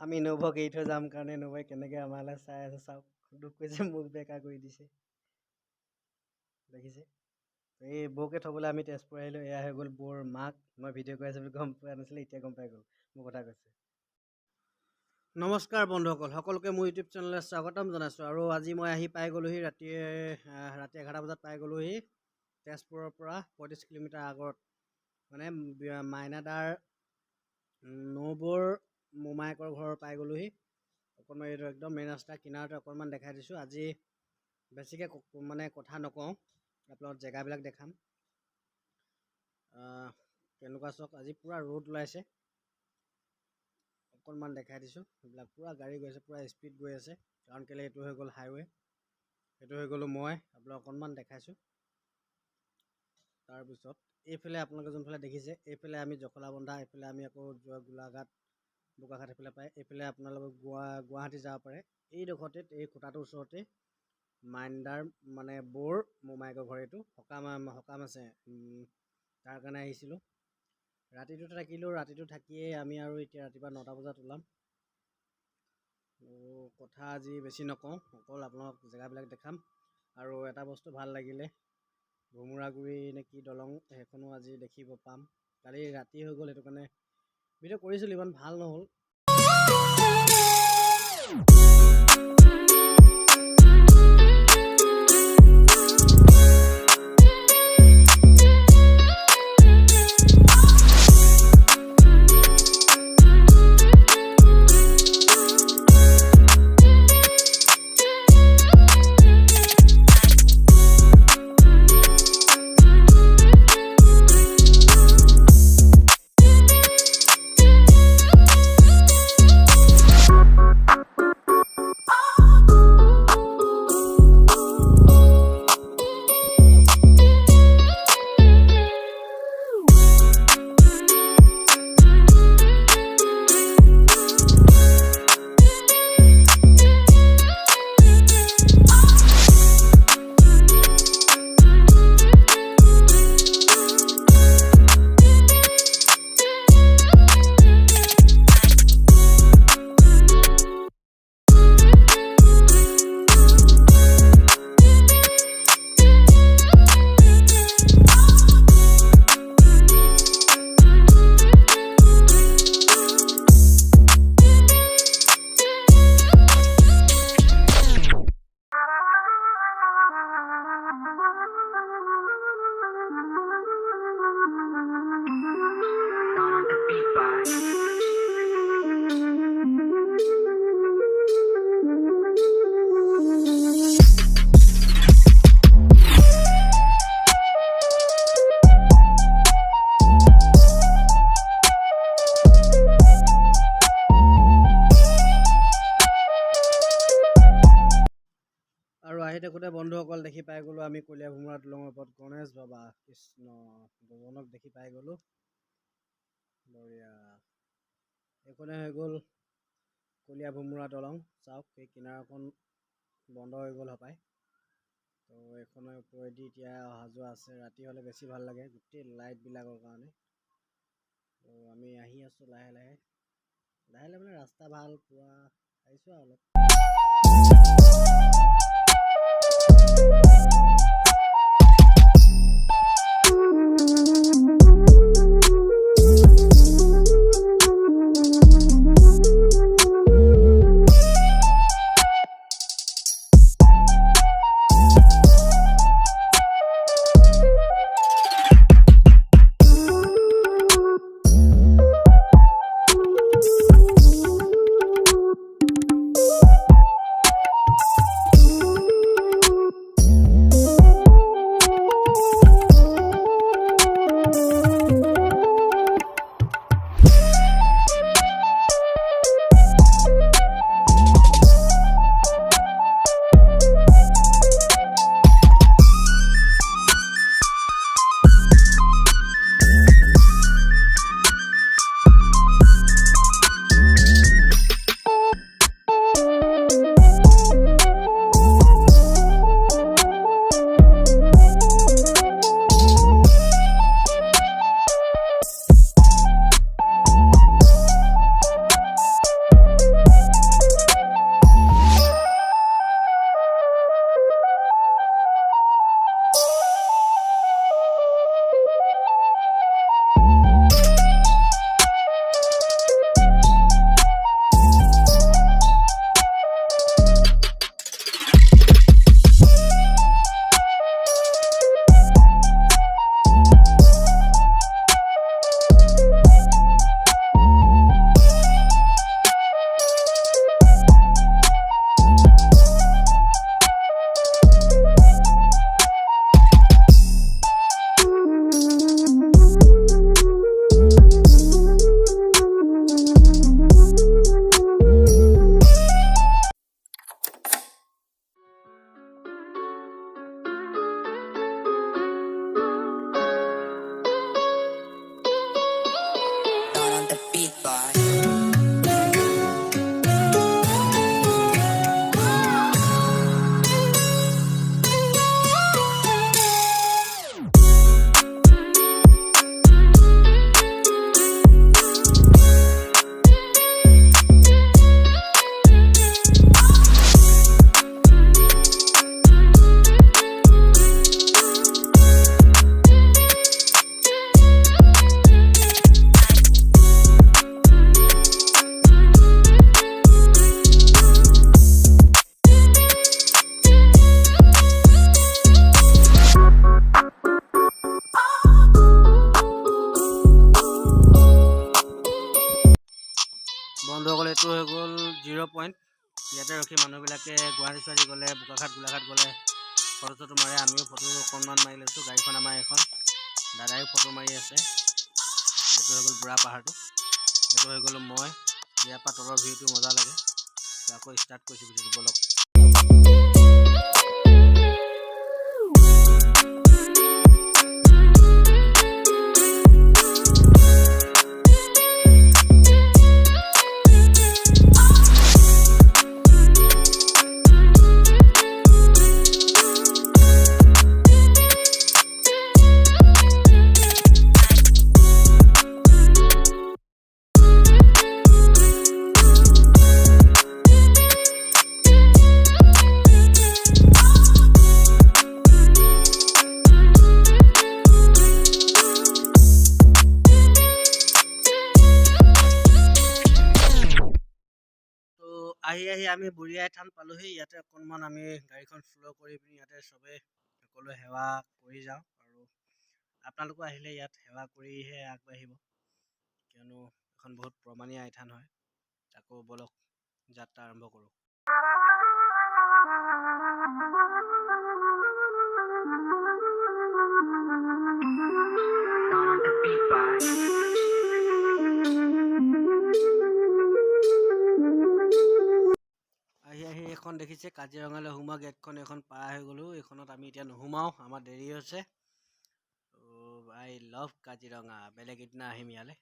আমি নবক এৰি থৈ যাম কাৰণে নবই কেনেকৈ আমালৈ চাই আছে চাওক দুখ কৈছে মোক বেকাৰ কৰি দিছে দেখিছে এই বৌকে থ'বলৈ আমি তেজপুৰ আহিলোঁ এয়া হৈ গ'ল বৌৰ মাক মই ভিডিঅ' কৰি আছোঁ বুলি গম পোৱা নাছিলে এতিয়া গম পাই গ'ল মোৰ কথা কৈছে নমস্কাৰ বন্ধুসকল সকলোকে মোৰ ইউটিউব চেনেললৈ স্বাগতম জনাইছোঁ আৰু আজি মই আহি পাই গ'লোহি ৰাতি 11টা বজাত পাই গ'লোহি তেজপুৰৰ পৰা 35 কিলোমিটাৰ আগত মানে মাইনাদাৰ নবৌৰ মোমায়েকৰ ঘৰ পাই গ'লোহি অকণমান এইটো একদম মেইন ৰাস্তা কিনাৰতে অকণমান দেখাই দিছোঁ আজি বেছিকৈ মানে কথা নকওঁ আপোনালোকক জেগাবিলাক দেখাম কেনেকুৱা চাওক আজি পূৰা ৰ'দ ওলাইছে অকণমান দেখাই দিছোঁ এইবিলাক পূৰা গাড়ী গৈছে পূৰা স্পীড গৈ আছে কাৰণ কেলৈ এইটো হৈ গ'ল হাইৱে এইটো হৈ গ'লোঁ মই আপোনাক অকণমান দেখাইছোঁ তাৰপিছত এইফালে আপোনালোকে যোনফালে দেখিছে এইফালে আমি জখলাবন্ধা এইফালে আমি আকৌ গোলাঘাট বোকাখাট এইফালে পায় এইফালে আপোনালোকে গুৱাহাটী যাব পাৰে এইডোখৰতে এই খুঁটাটোৰ ওচৰতে মাইনাদাৰ মানে বৌৰ মোমায়েকৰ ঘৰ এইটো সকাম আছে তাৰ কাৰণে আহিছিলোঁ ৰাতিটো থাকিলোঁ ৰাতিটো থাকিয়ে আমি আৰু এতিয়া ৰাতিপুৱা 9টা বজাত ওলাম কথা আজি বেছি নকওঁ অকল আপোনালোকক জেগাবিলাক দেখাম আৰু এটা বস্তু ভাল লাগিলে ভোমোৰাগুৰি নে কি দলং সেইখনো আজি দেখিব পাম কালি ৰাতি হৈ গ'ল সেইটো কাৰণে ভিডিঅ' কৰিছিলোঁ ইমান ভাল নহ'ল আহি থাকোঁতে বন্ধুসকল দেখি পাই গ'লোঁ আমি কলীয়া ভোমোৰা দলঙৰ ওপৰত গণেশ বাবা কৃষ্ণ দুজনক দেখি পাই গ'লোঁ বঢ়িয়া এইখনে হৈ গ'ল কলীয়া ভোমোৰা দলং চাওক সেই কিনাৰখন বন্ধ হৈ গ'ল হপায় তো এইখনৰ ওপৰেদি এতিয়া অহা যোৱা আছে ৰাতি হ'লে বেছি ভাল লাগে গোটেই লাইটবিলাকৰ কাৰণে তো আমি আহি আছোঁ লাহে লাহে মানে ৰাস্তা ভাল পূৰা আহিছোঁ আৰু অলপ বন্ধুসকল এইটো হৈ গ'ল 0 পইণ্ট। ইয়াতে ৰখি মানুহবিলাকে গুৱাহাটী চুৱাহাটী গ'লে বোকাখাট গোলাঘাট গ'লে ফটো চটো মাৰে। আমিও ফটো অকণমান মাৰি লৈছোঁ। গাড়ীখন আমাৰ এখন দাদাইও ফটো মাৰি আছে। এইটো হৈ গ'ল বুঢ়া পাহাৰটো। এইটো হৈ গ'লো মই। ইয়াৰ পৰা তলৰ ভিউটো মজা লাগে। আকৌ ষ্টাৰ্ট কৰিছোঁ ভিডিঅ'টো বলক। আহি আমি বeyai থান পালোহি। ইয়াতে অকণমান আমি গাড়ীখন স্ল' কৰি পিনি ইয়াতে চবেই সকলোৱে সেৱা কৰি যাওঁ। আৰু আপোনালোকো আহিলে ইয়াত সেৱা কৰিহে আগবাঢ়িব, কিয়নো এখন বহুত প্ৰমাণীয় আইথান হয়। আকৌ বলক যাত্ৰা আৰম্ভ কৰোঁ। আহি এখন দেখিছে কাজিৰঙালৈ সোমোৱা গেটখন, এখন পাৰ হৈ গ'লোঁ। এইখনত আমি এতিয়া নোসোমাওঁ, আমাৰ দেৰি হৈছে। I love Kaziranga. বেলেগ এদিনা আহিম ইয়ালৈ।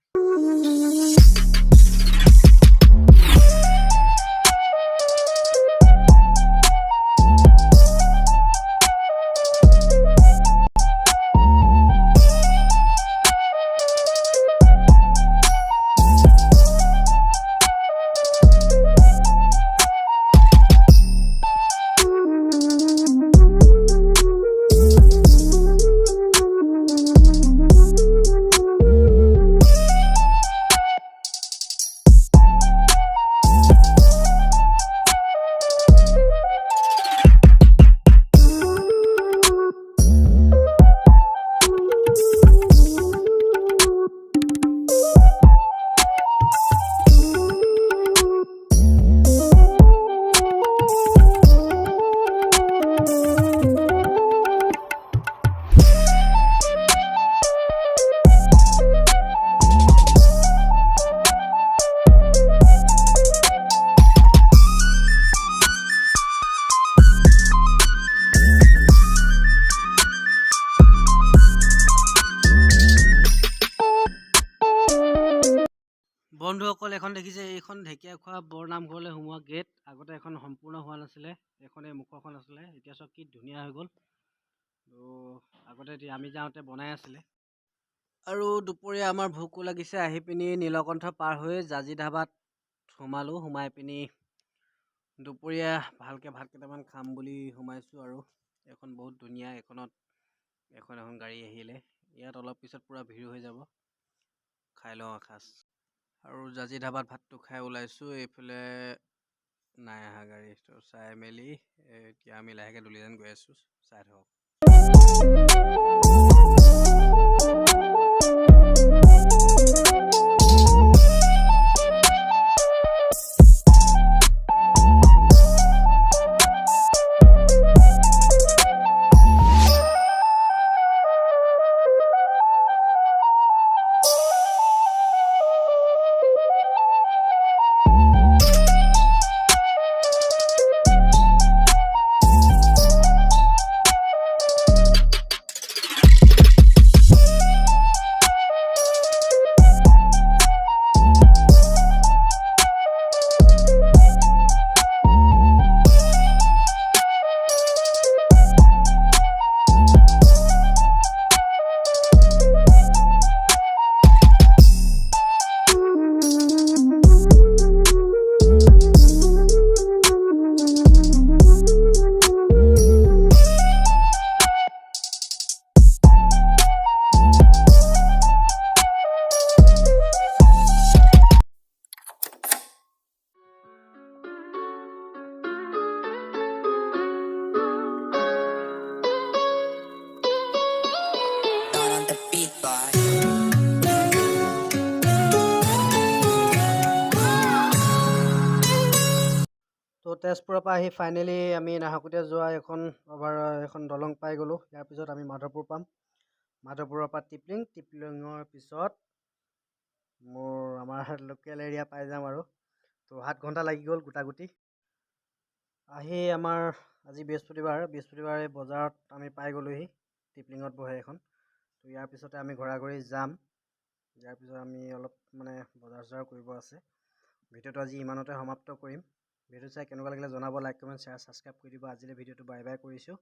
বন্ধুসকল এখন দেখিছে, এইখন ঢেকীয়াখোৱা বৰনামঘৰলৈ সোমোৱা গেট। আগতে এখন সম্পূৰ্ণ হোৱা নাছিলে, এইখনেই মুখখন আছিলে। এতিয়া চব কি ধুনীয়া হৈ গ'ল। আগতে আমি যাওঁতে বনাই আছিলে। আৰু দুপৰীয়া আমাৰ ভোকো লাগিছে। আহি পিনি নীলকণ্ঠ পাৰ হৈ জাজি ধাবাত সোমালোঁ। সোমাই পিনি দুপৰীয়া ভালকৈ ভাত কেইটামান খাম বুলি সোমাইছোঁ। আৰু এইখন বহুত ধুনীয়া। এইখনত এখন গাড়ী আহিলে। ইয়াত অলপ পিছত পূৰা ভিৰ হৈ যাব। খাই লওঁ এসাঁজ। আৰু জাজি ধাবাত ভাতটো খাই ওলাইছোঁ। এইফালে নাই অহা গাড়ী। তো চাই মেলি এতিয়া আমি লাহেকৈ দুলিয়াজান গৈ আছোঁ। চাই থাকক। তো তেজপুৰৰ পৰা আহি ফাইনেলি আমি নাহৰকটীয়া যোৱা এখন দলং পাই গ'লোঁ। ইয়াৰ পিছত আমি মাধৱপুৰ পাম। মাধৱপুৰৰ পৰা টিপলিঙৰ পিছত আমাৰ লোকেল এৰিয়া পাই যাম আৰু। তো 7 ঘণ্টা লাগি গ'ল গোটাগুটি। আহি আমাৰ আজি বৃহস্পতিবাৰে বজাৰত আমি পাই গ'লোহি। টিপলিঙত বহে এখন। তো ইয়াৰ পিছতে আমি ঘূৰি যাম। ইয়াৰ পিছত আমি অলপ বজাৰ চজাৰ কৰিব আছে। ভিডিঅ'টো আজি ইমানতে সমাপ্ত কৰিম। ভিডিঅ' চাই কেনেকুৱা লাগিলে জনাব, লাইক কমেণ্ট শ্বেয়াৰ ছাবস্ক্ৰাইব কৰি দিব। আজিলৈ ভিডিঅ'টো বাই বাই কৰিছোঁ।